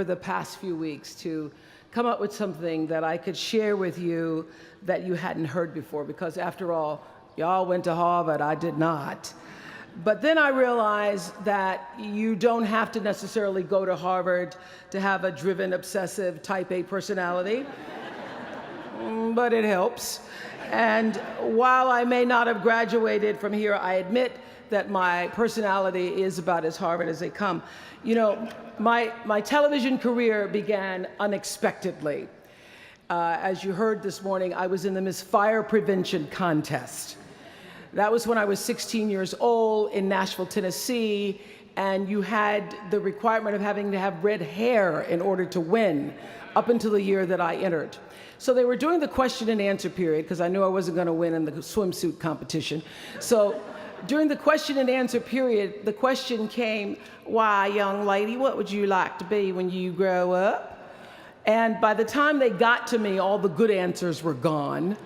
the past few weeks to come up with something that I could share with you that you hadn't heard before, because after all, y'all went to Harvard, I did not. But then I realized that you don't have to necessarily go to Harvard to have a driven, obsessive, type A personality, but it helps. And while I may not have graduated from here, I admit that my personality is about as Harvard as they come. You know, my television career began unexpectedly. As you heard this morning, I was in the Miss Fire Prevention contest. That was when I was 16 years old in Nashville, Tennessee, and you had the requirement of having to have red hair in order to win up until the year that I entered. So they were doing the question and answer period, because I knew I wasn't going to win in the swimsuit competition. So during the question and answer period, the question came, "Why, young lady, what would you like to be when you grow up?" And by the time they got to me, all the good answers were gone.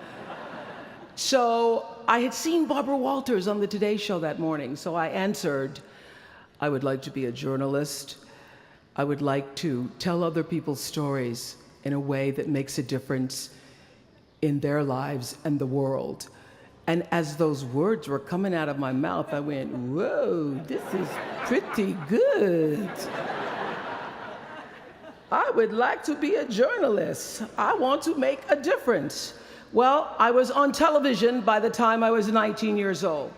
So I had seen Barbara Walters on the Today Show that morning, so I answered, "I would like to be a journalist. I would like to tell other people's stories in a way that makes a difference in their lives and the world." And as those words were coming out of my mouth, I went, "Whoa, this is pretty good. I would like to be a journalist. I want to make a difference." Well, I was on television by the time I was 19 years old.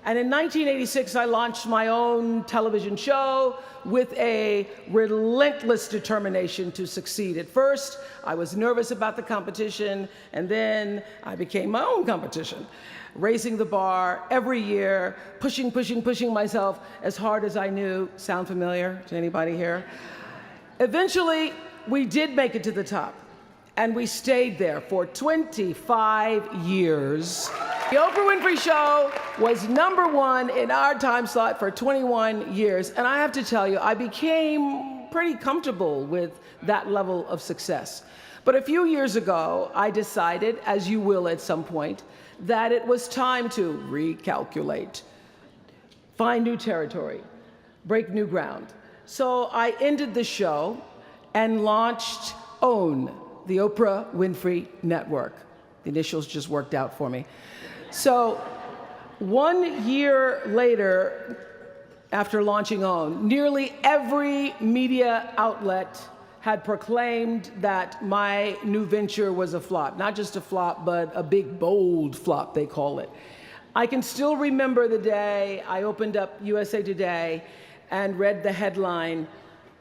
And in 1986, I launched my own television show with a relentless determination to succeed. At first, I was nervous about the competition, and then I became my own competition, raising the bar every year, pushing myself as hard as I knew. Sound familiar to anybody here? Eventually, we did make it to the top. And we stayed there for 25 years. The Oprah Winfrey Show was #1 in our time slot for 21 years. And I have to tell you, I became pretty comfortable with that level of success. But a few years ago, I decided, as you will at some point, that it was time to recalculate, find new territory, break new ground. So I ended the show and launched OWN, the Oprah Winfrey Network. The initials just worked out for me. So 1 year later, after launching OWN, nearly every media outlet had proclaimed that my new venture was a flop. Not just a flop, but a big, bold flop, they call it. I can still remember the day I opened up USA Today and read the headline,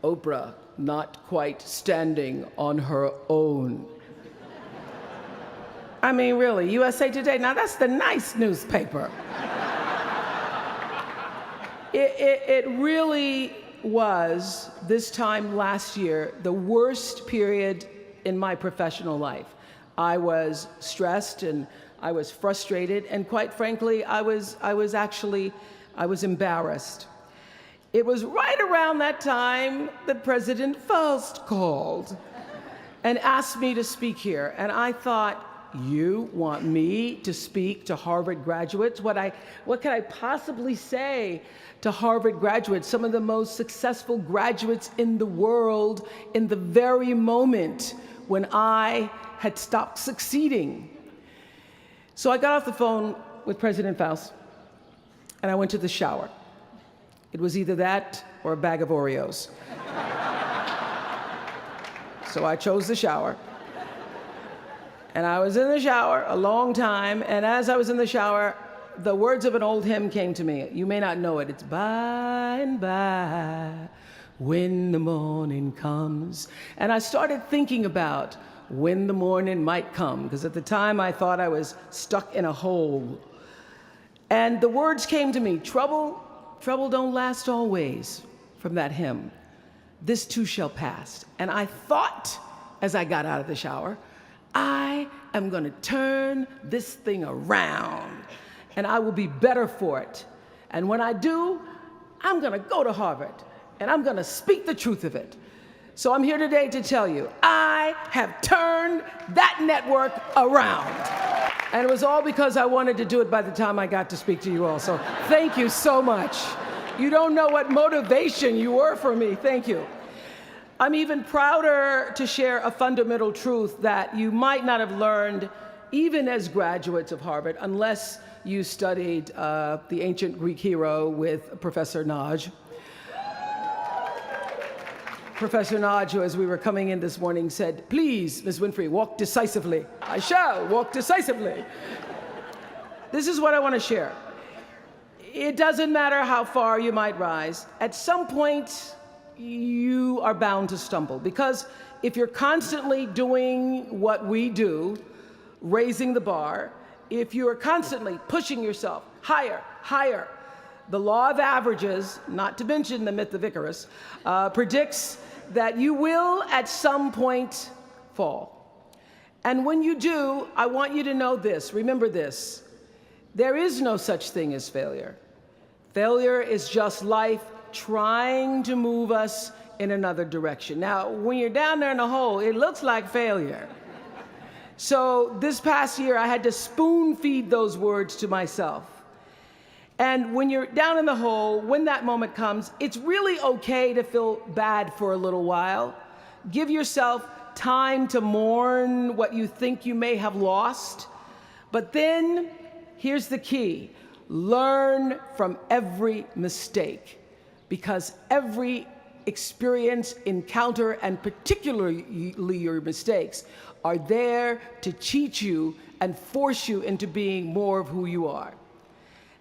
"Oprah not quite standing on her own." I mean, really, USA Today, now that's the nice newspaper. It really was, this time last year, the worst period in my professional life. I was stressed and I was frustrated, and quite frankly, I was embarrassed. It was right around that time that President Faust called and asked me to speak here. And I thought, you want me to speak to Harvard graduates? What could I possibly say to Harvard graduates, some of the most successful graduates in the world, in the very moment when I had stopped succeeding? So I got off the phone with President Faust, and I went to the shower. It was either that or a bag of Oreos. So I chose the shower. And I was in the shower a long time, and as I was in the shower, the words of an old hymn came to me. You may not know it. It's "By and by, when the morning comes." And I started thinking about when the morning might come, because at the time I thought I was stuck in a hole. And the words came to me, trouble don't last always, from that hymn. This too shall pass. And I thought, as I got out of the shower, I am going to turn this thing around, and I will be better for it. And when I do, I'm going to go to Harvard, and I'm going to speak the truth of it. So I'm here today to tell you, I have turned that network around. And it was all because I wanted to do it by the time I got to speak to you all. So thank you so much. You don't know what motivation you were for me. Thank you. I'm even prouder to share a fundamental truth that you might not have learned even as graduates of Harvard, unless you studied the ancient Greek hero with Professor Naj. Professor Naj, who as we were coming in this morning said, "Please, Ms. Winfrey, walk decisively." I shall walk decisively. This is what I want to share. It doesn't matter how far you might rise. At some point, you are bound to stumble, because if you're constantly doing what we do, raising the bar, if you are constantly pushing yourself higher, higher, the law of averages, not to mention the myth of Icarus, predicts that you will at some point fall. And when you do, I want you to know this, remember this, there is no such thing as failure. Failure is just life trying to move us in another direction. Now, when you're down there in the hole, it looks like failure. So this past year, I had to spoon feed those words to myself. And when you're down in the hole, when that moment comes, it's really okay to feel bad for a little while. Give yourself time to mourn what you think you may have lost. But then, here's the key. Learn from every mistake, because every experience, encounter, and particularly your mistakes are there to teach you and force you into being more of who you are.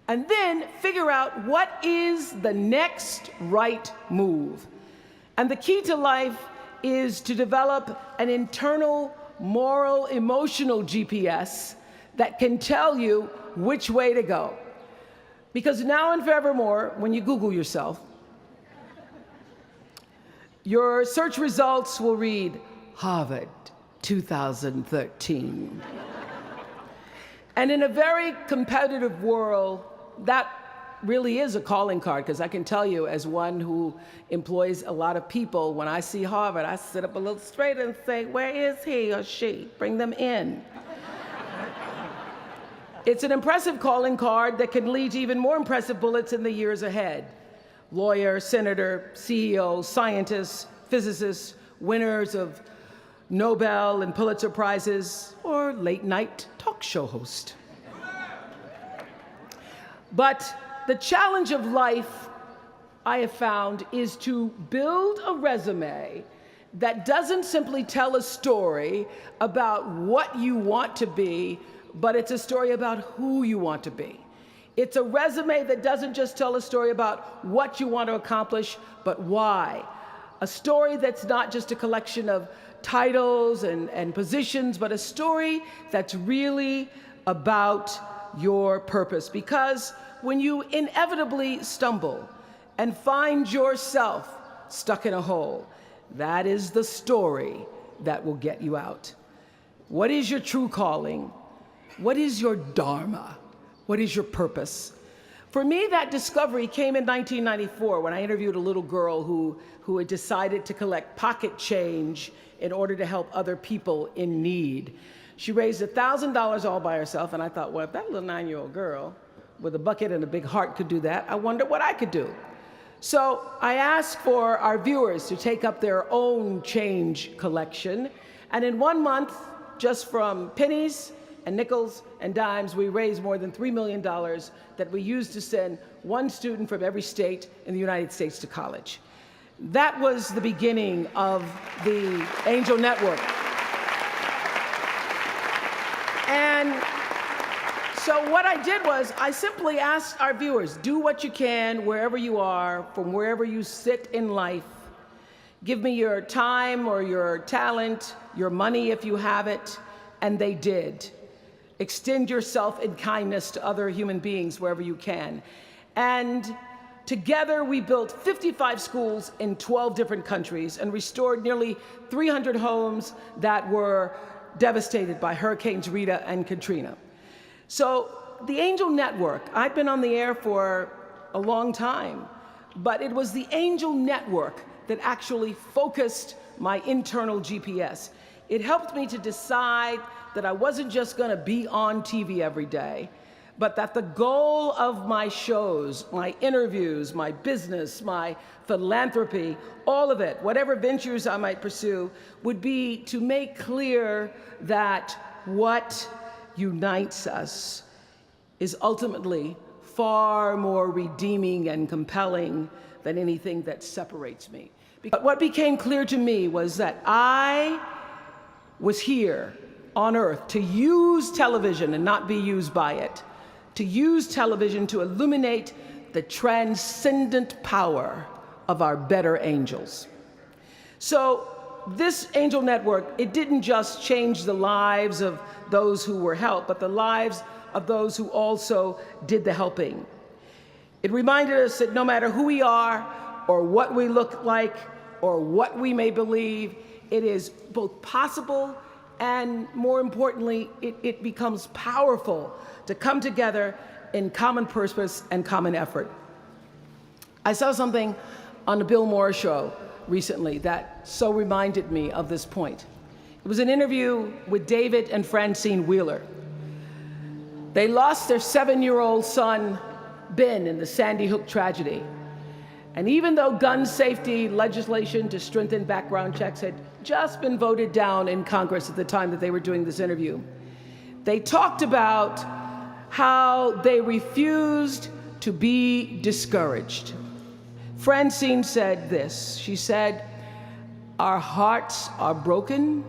And then figure out what is the next right move. And the key to life is to develop an internal, moral, emotional GPS that can tell you which way to go. Because now and forevermore, when you Google yourself, your search results will read, Harvard 2013. And in a very competitive world, that really is a calling card, because I can tell you, as one who employs a lot of people, when I see Harvard, I sit up a little straighter and say, where is he or she? Bring them in. It's an impressive calling card that can lead to even more impressive bullets in the years ahead. Lawyer, senator, CEO, scientists, physicists, winners of Nobel and Pulitzer Prizes, or late-night talk show host. But the challenge of life, I have found, is to build a resume that doesn't simply tell a story about what you want to be, but it's a story about who you want to be. It's a resume that doesn't just tell a story about what you want to accomplish, but why. A story that's not just a collection of titles and positions, but a story that's really about your purpose. Because when you inevitably stumble and find yourself stuck in a hole, that is the story that will get you out. What is your true calling? What is your dharma? What is your purpose? For me, that discovery came in 1994 when I interviewed a little girl who had decided to collect pocket change in order to help other people in need. She raised $1,000 all by herself, and I thought, well, if that little 9-year-old girl with a bucket and a big heart could do that, I wonder what I could do. So I asked for our viewers to take up their own change collection, and in 1 month, just from pennies and nickels and dimes, we raised more than $3 million that we used to send one student from every state in the United States to college. That was the beginning of the Angel Network. And so what I did was I simply asked our viewers, do what you can wherever you are, from wherever you sit in life. Give me your time or your talent, your money if you have it, and they did. Extend yourself in kindness to other human beings wherever you can. And together we built 55 schools in 12 different countries and restored nearly 300 homes that were devastated by Hurricanes Rita and Katrina. So the Angel Network, I've been on the air for a long time, but it was the Angel Network that actually focused my internal GPS. It helped me to decide that I wasn't just going to be on TV every day, but that the goal of my shows, my interviews, my business, my philanthropy, all of it, whatever ventures I might pursue, would be to make clear that what unites us is ultimately far more redeeming and compelling than anything that separates me. But what became clear to me was that I was here on earth to use television and not be used by it, to use television to illuminate the transcendent power of our better angels. So this angel network, it didn't just change the lives of those who were helped, but the lives of those who also did the helping. It reminded us that no matter who we are, or what we look like, or what we may believe, it is both possible and, more importantly, it becomes powerful to come together in common purpose and common effort. I saw something on the Bill Maher show recently that so reminded me of this point. It was an interview with David and Francine Wheeler. They lost their 7-year-old son, Ben, in the Sandy Hook tragedy. And even though gun safety legislation to strengthen background checks had just been voted down in Congress at the time that they were doing this interview, they talked about how they refused to be discouraged. Francine said this. She said, "Our hearts are broken,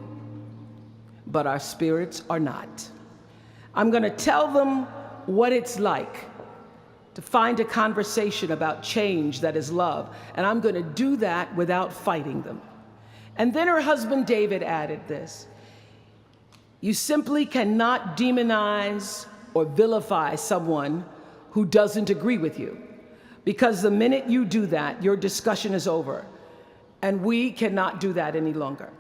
but our spirits are not. I'm going to tell them what it's like to find a conversation about change that is love, and I'm going to do that without fighting them." And then her husband David added this: "You simply cannot demonize or vilify someone who doesn't agree with you, because the minute you do that, your discussion is over, and we cannot do that any longer.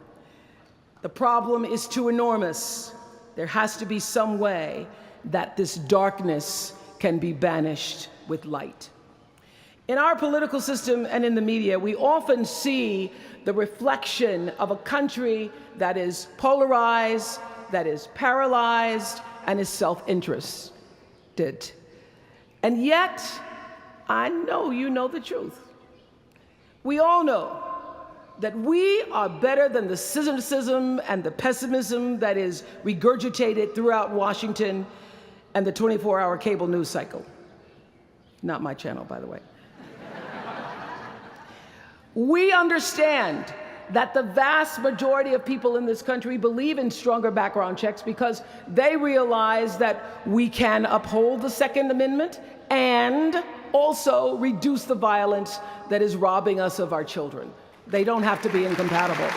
The problem is too enormous. There has to be some way that this darkness can be banished with light." In our political system and in the media, we often see the reflection of a country that is polarized, that is paralyzed, and is self-interested. And yet, I know you know the truth. We all know that we are better than the cynicism and the pessimism that is regurgitated throughout Washington and the 24-hour cable news cycle. Not my channel, by the way. We understand that the vast majority of people in this country believe in stronger background checks because they realize that we can uphold the Second Amendment and also reduce the violence that is robbing us of our children. They don't have to be incompatible.